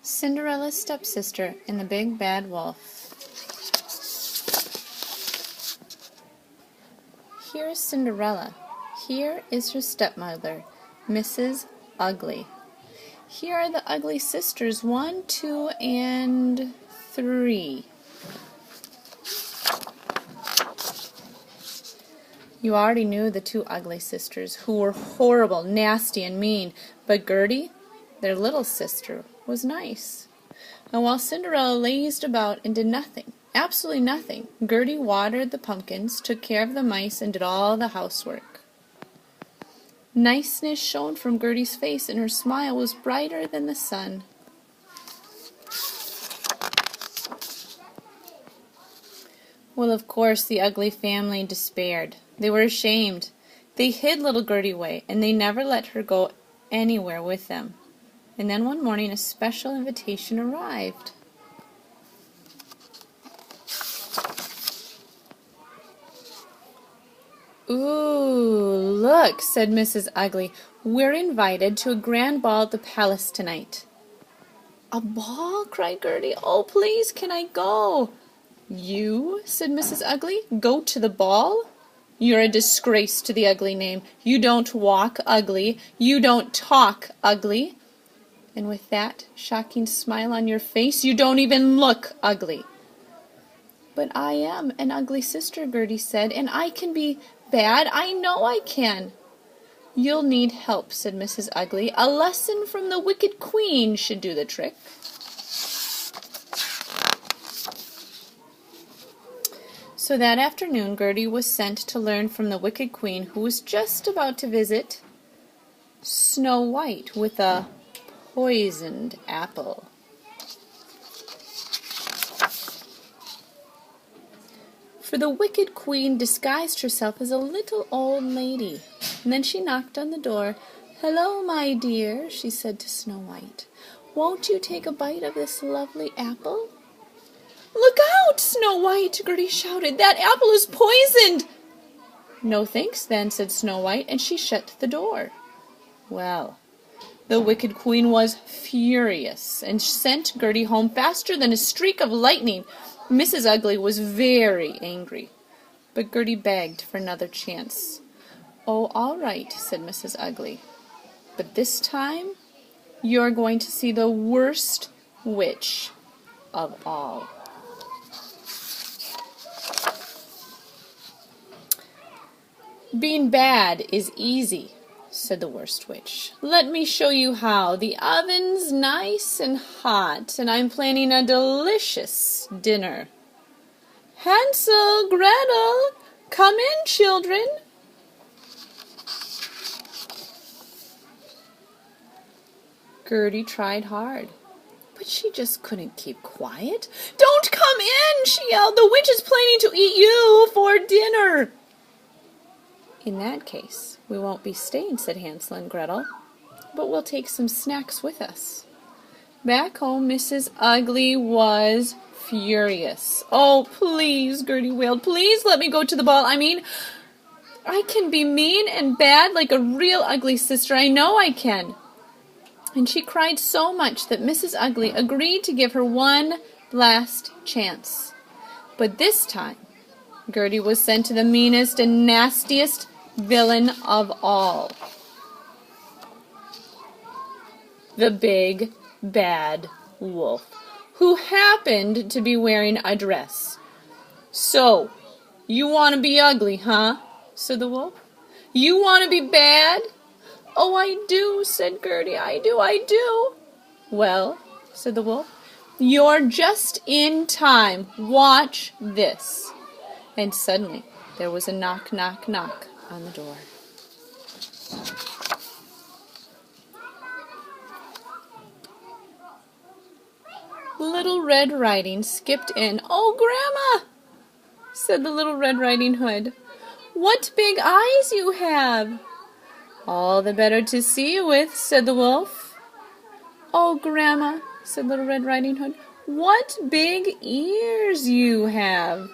Cinderella's Stepsister and the Big Bad Wolf. Here is Cinderella. Here is her stepmother, Mrs. Ugly. Here are the ugly sisters, 1, 2, and 3. You already knew the 2 ugly sisters, who were horrible, nasty, and mean, but Gertie, their little sister, was nice. And while Cinderella lazed about and did nothing, absolutely nothing, Gertie watered the pumpkins, took care of the mice, and did all the housework. Niceness shone from Gertie's face, and her smile was brighter than the sun. Well, of course, the ugly family despaired. They were ashamed. They hid little Gertie away, and they never let her go anywhere with them. And then one morning a special invitation arrived. "Ooh, look," said Mrs. Ugly. "We're invited to a grand ball at the palace tonight." "A ball?" cried Gertie. "Oh, please, can I go?" "You?" said Mrs. Ugly. "Go to the ball? You're a disgrace to the ugly name. You don't walk ugly. You don't talk ugly. And with that shocking smile on your face, you don't even look ugly." "But I am an ugly sister," Gertie said, "and I can be bad. I know I can." "You'll need help," said Mrs. Ugly. "A lesson from the wicked queen should do the trick." So that afternoon Gertie was sent to learn from the wicked queen, who was just about to visit Snow White with a poisoned apple. For the wicked queen disguised herself as a little old lady, and then she knocked on the door. "Hello, my dear," she said to Snow White. "Won't you take a bite of this lovely apple?" "Look out, Snow White!" Gertie shouted. "That apple is poisoned!" "No thanks, then," said Snow White, and she shut the door. Well, the wicked queen was furious and sent Gertie home faster than a streak of lightning. Mrs. Ugly was very angry, but Gertie begged for another chance. "Oh, all right," said Mrs. Ugly, "but this time you're going to see the worst witch of all." "Being bad is easy," said the worst witch. "Let me show you how. The oven's nice and hot, and I'm planning a delicious dinner. Hansel, Gretel, come in, children." Gertie tried hard, but she just couldn't keep quiet. "Don't come in," she yelled. "The witch is planning to eat you for dinner." "In that case, we won't be staying," said Hansel and Gretel, "but we'll take some snacks with us." Back home, Mrs. Ugly was furious. "Oh, please," Gertie wailed, "please let me go to the ball. I can be mean and bad like a real ugly sister. I know I can." And she cried so much that Mrs. Ugly agreed to give her one last chance. But this time, Gertie was sent to the meanest and nastiest villain of all, the Big Bad Wolf, who happened to be wearing a dress. "So, you want to be ugly, huh?" said the wolf. "You want to be bad?" "Oh, I do," said Gertie. "I do. "Well," said the wolf, "you're just in time. Watch this." And suddenly there was a knock, knock, knock on the door. Little Red Riding skipped in. "Oh, Grandma," said the Little Red Riding Hood, "what big eyes you have." "All the better to see you with," said the wolf. "Oh, Grandma," said Little Red Riding Hood, "what big ears you have."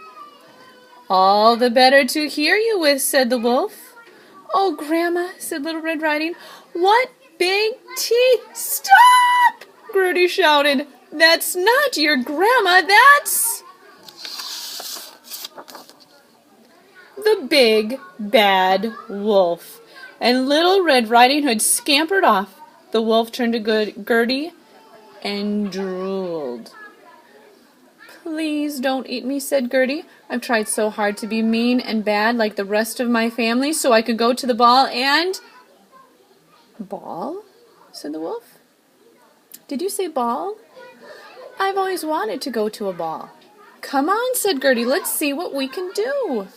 "All the better to hear you with," said the wolf. "Oh, Grandma," said Little Red Riding, "what big teeth." "Stop!" Gertie shouted. "That's not your grandma, that's the big, bad wolf." And Little Red Riding Hood scampered off. The wolf turned to Gertie and drooled. "Please don't eat me," said Gertie. "I've tried so hard to be mean and bad like the rest of my family so I could go to the ball and—" "Ball?" said the wolf. "Did you say ball? I've always wanted to go to a ball." "Come on," said Gertie. "Let's see what we can do."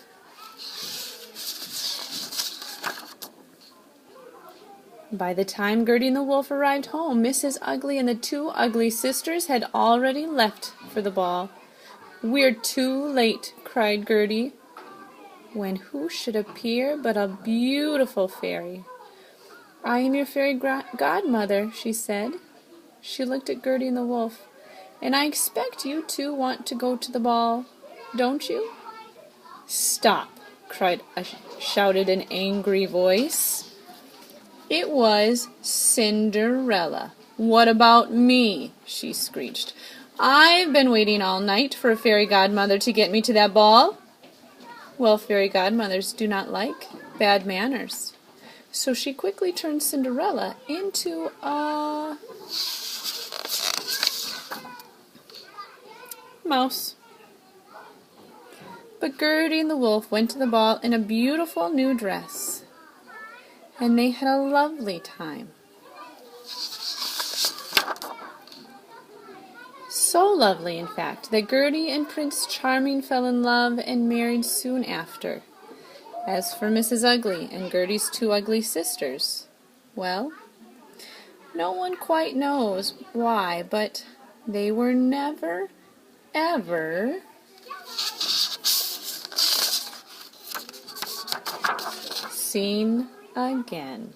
By the time Gertie and the wolf arrived home, Mrs. Ugly and the two ugly sisters had already left for the ball. "We're too late," cried Gertie, when who should appear but a beautiful fairy. "I am your fairy godmother," she said. She looked at Gertie and the wolf. "And I expect you two want to go to the ball, don't you?" "Stop!" shouted an angry voice. It was Cinderella. "What about me?" she screeched. "I've been waiting all night for a fairy godmother to get me to that ball." Well, fairy godmothers do not like bad manners. So she quickly turned Cinderella into a mouse. But Gertie and the wolf went to the ball in a beautiful new dress, and they had a lovely time. So lovely, in fact, that Gertie and Prince Charming fell in love and married soon after. As for Mrs. Ugly and Gertie's two ugly sisters, well, no one quite knows why, but they were never, ever seen again.